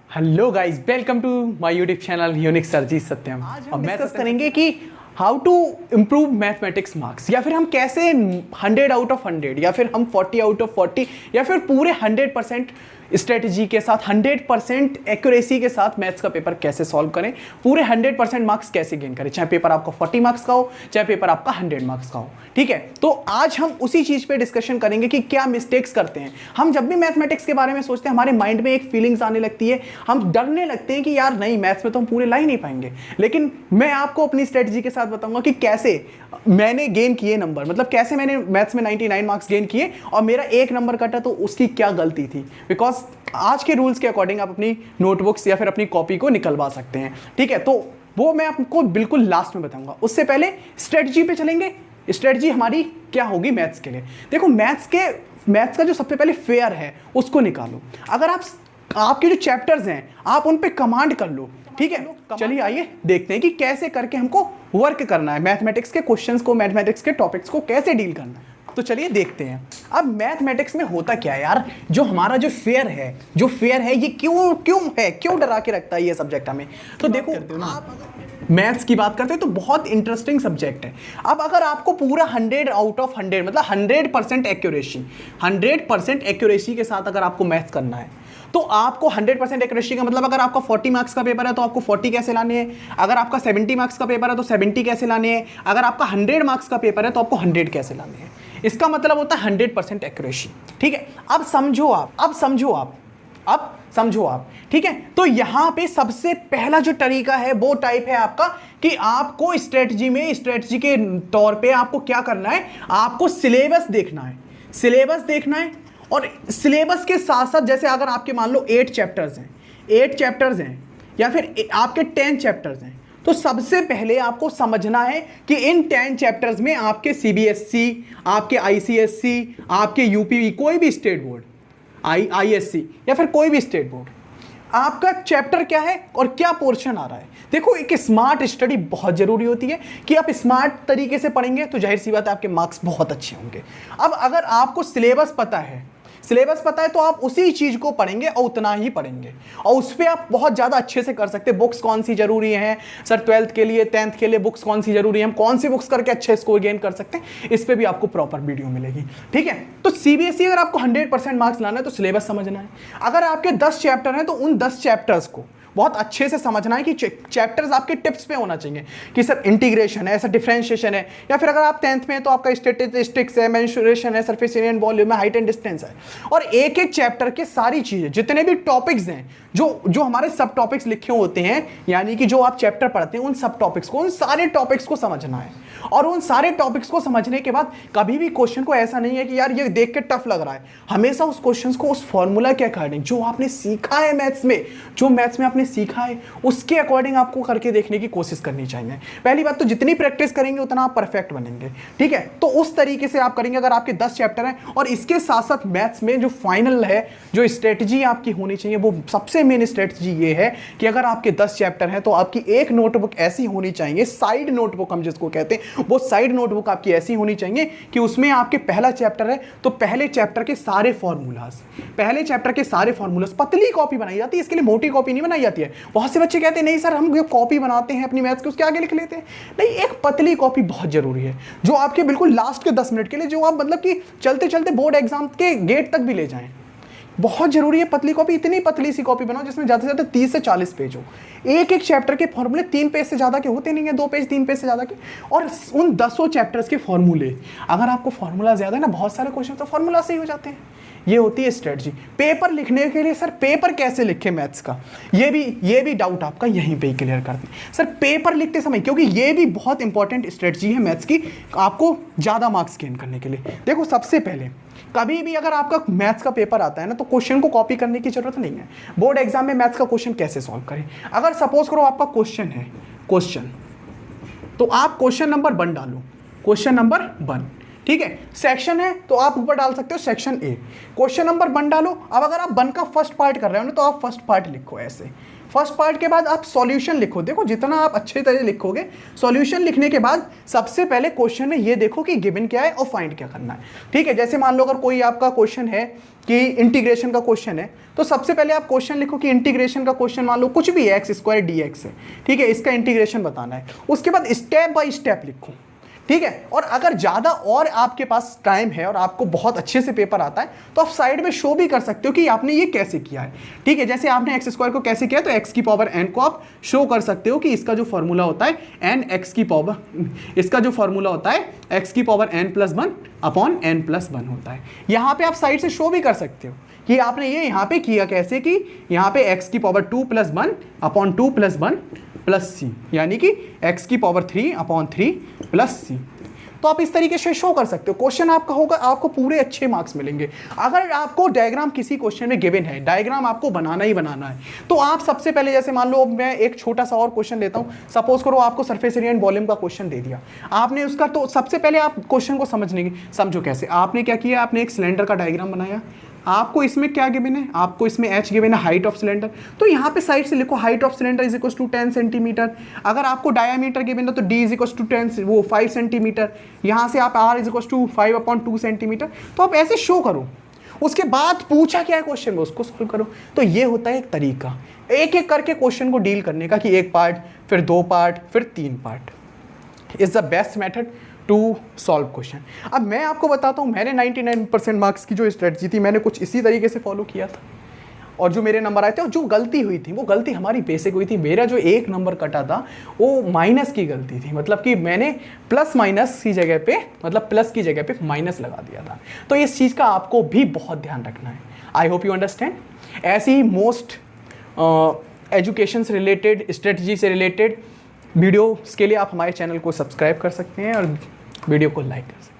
Hello guys, welcome to my YouTube channel unique sir ji Satyam. आज हम discuss करेंगे कि how to improve mathematics marks, या फिर हम कैसे 100 आउट ऑफ 100 या फिर हम 40 आउट ऑफ 40 या फिर पूरे 100% स्ट्रेटजी के साथ 100% एक्यूरेसी के साथ मैथ्स का पेपर कैसे सॉल्व करें, पूरे 100% मार्क्स कैसे गेन करें, चाहे पेपर आपका 40 मार्क्स का हो चाहे पेपर आपका 100 मार्क्स का हो। ठीक है, तो आज हम उसी चीज पे डिस्कशन करेंगे कि क्या मिस्टेक्स करते हैं हम। जब भी मैथमेटिक्स के बारे में सोचते हैं हमारे माइंड में एक फीलिंग्स आने लगती है, हम डरने लगते हैं कि यार नहीं, मैथ्स में तो हम पूरे ला ही नहीं पाएंगे। लेकिन मैं आपको अपनी स्ट्रेटजी के साथ बताऊंगा कि कैसे मैंने गेन किए नंबर, मतलब कैसे मैंने मैथ्स में 99 मार्क्स गेन किए और मेरा एक नंबर कटा तो उसकी क्या गलती थी। बिकॉज आज के रूल्स के अकॉर्डिंग आप अपनी नोटबुक्स या फिर अपनी कॉपी को निकलवा सकते हैं। ठीक है, तो वो मैं आपको बिल्कुल लास्ट में बताऊंगा। उससे पहले स्ट्रेटजी पे चलेंगे। स्ट्रेटजी हमारी क्या होगी मैथ्स के लिए। देखो, मैथ्स का जो सबसे पहले फेयर है उसको निकालो। अगर आपके जो चैप्टर्स हैं आप उन पे कमांड कर लो। ठीक है, चलिए आइए देखते हैं कि कैसे करके हमको वर्क करना है, मैथमेटिक्स के क्वेश्चंस को, मैथमेटिक्स के टॉपिक्स को कैसे डील करना है। तो चलिए देखते हैं। अब मैथमेटिक्स में होता क्या है यार, जो हमारा जो फेयर है ये क्यों डरा के रखता है ये सब्जेक्ट हमें। तो देखो, मैथ्स की बात करते हैं तो बहुत इंटरेस्टिंग सब्जेक्ट है। अब अगर आपको पूरा 100 आउट ऑफ 100 मतलब 100% एक्यूरेसी के साथ अगर आपको मैथ्स करना है तो आपको 100% एक्यूरेसी का मतलब, अगर आपका 40 मार्क्स का पेपर है तो आपको 40 कैसे लाने हैं, अगर आपका 70 मार्क्स का पेपर है तो 70 कैसे लाने हैं, अगर आपका 100 मार्क्स का पेपर है तो आपको 100 कैसे लाने हैं। इसका मतलब होता है 100% एक्यूरेसी। ठीक है, अब समझो आप। ठीक है, तो यहां पे सबसे पहला जो तरीका है वो टाइप है आपका कि आपको स्ट्रेटजी के तौर पे आपको क्या करना है, आपको सिलेबस देखना है। और सिलेबस के साथ साथ, जैसे अगर आपके मान लो 8 चैप्टर्स हैं या फिर आपके 10 चैप्टर्स हैं, तो सबसे पहले आपको समझना है कि इन 10 चैप्टर्स में आपके सीबीएसई, आपके आईसीएसई, आपके यूपी, कोई भी स्टेट बोर्ड, आईएससी या फिर कोई भी स्टेट बोर्ड, आपका चैप्टर क्या है और क्या पोर्शन आ रहा है। देखो, एक स्मार्ट स्टडी बहुत जरूरी होती है कि आप स्मार्ट तरीके से पढ़ेंगे तो जाहिर सी बात है आपके मार्क्स बहुत अच्छे होंगे। अब अगर आपको सिलेबस पता है तो आप उसी चीज को पढ़ेंगे और उतना ही पढ़ेंगे और उस पर आप बहुत ज्यादा अच्छे से कर सकते हैं। बुक्स कौन सी जरूरी हैं सर, 12th के लिए 10th के लिए बुक्स कौन सी जरूरी है, हम कौन सी बुक्स करके अच्छे स्कोर गेन कर सकते हैं, इस पे भी आपको प्रॉपर वीडियो मिलेगी। ठीक है, तो सीबीएसई अगर आपको 100% मार्क्स लाना है तो सिलेबस समझना है। अगर आपके 10 चैप्टर हैं तो उन 10 चैप्टर्स को बहुत अच्छे से समझना है कि चैप्टर्स आपके टिप्स पे होना चाहिए कि सर इंटीग्रेशन है, सर डिफरेंशिएशन है, या फिर अगर आप 10th में हैं तो आपका स्टैटिस्टिक्स है, मेंसुरेशन है, सरफेस एरिया एंड वॉल्यूम है, हाइट एंड डिस्टेंस है। और एक एक चैप्टर के सारी चीजें, जितने भी टॉपिक्स हैं, जो हमारे सब टॉपिक्स लिखे होते हैं, यानी कि जो आप चैप्टर पढ़ते हैं उन सब टॉपिक्स को, उन सारे टॉपिक्स को समझना है। और उन सारे टॉपिक्स को समझने के बाद कभी भी क्वेश्चन को ऐसा नहीं है कि यार ये देख के टफ लग रहा है, हमेशा उस क्वेश्चन को उस फॉर्मूला के अकॉर्डिंग, जो आपने सीखा है मैथ्स में आपने सीखा है उसके अकॉर्डिंग आपको करके देखने की कोशिश करनी चाहिए। पहली बात तो जितनी प्रैक्टिस करेंगे उतना आप परफेक्ट बनेंगे। ठीक है, तो उस तरीके से आप करेंगे अगर आपके 10 चैप्टर हैं। और इसके साथ साथ मैथ्स में जो फाइनल है, जो स्ट्रेटजी आपकी होनी चाहिए, वो सबसे मेन स्ट्रेटजी ये है कि अगर आपके 10 चैप्टर हैं तो आपकी एक नोटबुक ऐसी होनी चाहिए, साइड नोटबुक हम जिसको कहते हैं, वो साइड नोटबुक आपकी ऐसी होनी चाहिए कि उसमें आपके पहला चैप्टर है तो पहले चैप्टर के सारे फॉर्मूलाज, पतली कॉपी बनाई जाती है, इसके लिए मोटी कॉपी नहीं बनाई जाती है। बहुत से बच्चे कहते हैं नहीं सर, हम जो कॉपी बनाते हैं अपनी मैथ्स की उसके आगे लिख लेते हैं। नहीं, एक पतली कॉपी बहुत जरूरी है, जो आपके बिल्कुल लास्ट के 10 मिनट के लिए, जो आप मतलब कि चलते चलते बोर्ड एग्जाम के गेट तक भी ले जाएं, बहुत जरूरी है। पतली कॉपी, इतनी पतली सी कॉपी बनाओ जिसमें ज्यादा से ज्यादा 30 से 40 पेज हो। एक चैप्टर के फॉर्मूले 3 पेज से ज्यादा के होते नहीं है, 2 पेज 3 पेज से ज्यादा के। और उन 10 चैप्टर्स के फॉर्मूले, अगर आपको फॉर्मूला ज्यादा है ना, बहुत सारे क्वेश्चन तो फॉर्मूला से ही हो जाते हैं। ये होती है स्ट्रेटजी। पेपर लिखने के लिए सर पेपर कैसे लिखे मैथ्स का, ये भी डाउट आपका यहीं पे ही क्लियर करते हैं सर, पेपर लिखते समय, क्योंकि ये भी बहुत इंपॉर्टेंट स्ट्रेटजी है मैथ्स की, आपको ज्यादा मार्क्स गेन करने के लिए। देखो, सबसे पहले कभी भी अगर आपका मैथ्स का पेपर आता है ना तो क्वेश्चन को कॉपी करने की जरूरत नहीं है। बोर्ड एग्जाम में मैथ्स का क्वेश्चन कैसे सॉल्व करें, अगर सपोज करो आपका क्वेश्चन तो आप क्वेश्चन नंबर 1 डालो, क्वेश्चन नंबर 1। ठीक है, सेक्शन है तो आप ऊपर डाल सकते हो सेक्शन ए, क्वेश्चन नंबर 1 डालो। अब अगर आप 1 का फर्स्ट पार्ट कर रहे हो ना तो आप फर्स्ट पार्ट लिखो ऐसे, फर्स्ट पार्ट के बाद आप सॉल्यूशन लिखो। देखो जितना आप अच्छे तरह लिखोगे, सॉल्यूशन लिखने के बाद सबसे पहले क्वेश्चन में ये देखो कि गिवन क्या है और फाइंड क्या करना है। ठीक है, जैसे मान लो अगर कोई आपका क्वेश्चन है कि इंटीग्रेशन का क्वेश्चन है, तो सबसे पहले आप क्वेश्चन लिखो कि इंटीग्रेशन का क्वेश्चन मान लो कुछ भी है, एक्स स्क्वायर डी एक्स है, ठीक है, इसका इंटीग्रेशन बताना है। उसके बाद स्टेप बाय स्टेप लिखो, ठीक है। और अगर ज़्यादा और आपके पास टाइम है और आपको बहुत अच्छे से पेपर आता है तो आप साइड में शो भी कर सकते हो कि आपने ये कैसे किया है, ठीक है। जैसे आपने एक्स स्क्वायर को कैसे किया, तो एक्स की पावर एन को आप शो कर सकते हो कि इसका जो फॉर्मूला होता है एन एक्स की पावर, इसका जो फॉर्मूला होता है एक्स की power n plus one upon n plus one होता है। यहाँ पे आप साइड से शो भी कर सकते हो कि आपने ये यहाँ पे किया कैसे, कि यहाँ पे एक्स की power 2 plus 1 upon 2 plus 1 plus c, यानी कि एक्स की पावर 3 अपॉन 3 प्लस सी। तो आप इस तरीके से शो कर सकते हो। क्वेश्चन आपका होगा, आपको पूरे अच्छे मार्क्स मिलेंगे। अगर आपको डायग्राम किसी क्वेश्चन में गिवन है, डायग्राम आपको बनाना ही बनाना है, तो आप सबसे पहले, जैसे मान लो मैं एक छोटा सा और क्वेश्चन लेता हूं, सपोज करो आपको सरफेस एरिया एंड वॉल्यूम का क्वेश्चन दे दिया आपने उसका, तो सबसे पहले आप क्वेश्चन को समझो कैसे। आपने क्या किया, आपने एक सिलेंडर का डायग्राम बनाया, आपको इसमें क्या गिवन है, आपको इसमें एच गिवन है, हाइट ऑफ सिलेंडर, तो यहाँ पे साइड से लिखो height of cylinder is equal to 10 centimetre. अगर आपको डायमीटर गिवन है तो D is equal to 5 centimetre, यहाँ से आप R is equal to 5/2 centimetre. तो आप ऐसे शो करो, उसके बाद पूछा क्या है क्वेश्चन में उसको सॉल्व करो। तो ये होता है एक तरीका एक एक करके क्वेश्चन को डील करने का, कि एक पार्ट, फिर 2 पार्ट, फिर 3 part is the best method to solve question. अब मैं आपको बताता हूँ, मैंने 99% मार्क्स की जो स्ट्रेटजी थी मैंने कुछ इसी तरीके से फॉलो किया था, और जो मेरे नंबर आए थे, और जो गलती हुई थी वो गलती हमारी बेसिक हुई थी। मेरा जो 1 नंबर कटा था वो माइनस की गलती थी, मतलब कि मैंने प्लस माइनस की जगह पे, मतलब प्लस की जगह पे माइनस लगा दिया था। तो इस चीज़ का आपको भी बहुत ध्यान रखना है। I hope you understand. ऐसी ही मोस्ट एजुकेशन से रिलेटेड, स्ट्रेटजी से रिलेटेड वीडियोज़ के लिए आप हमारे चैनल को सब्सक्राइब कर सकते हैं और वीडियो को लाइक कर सकते हैं।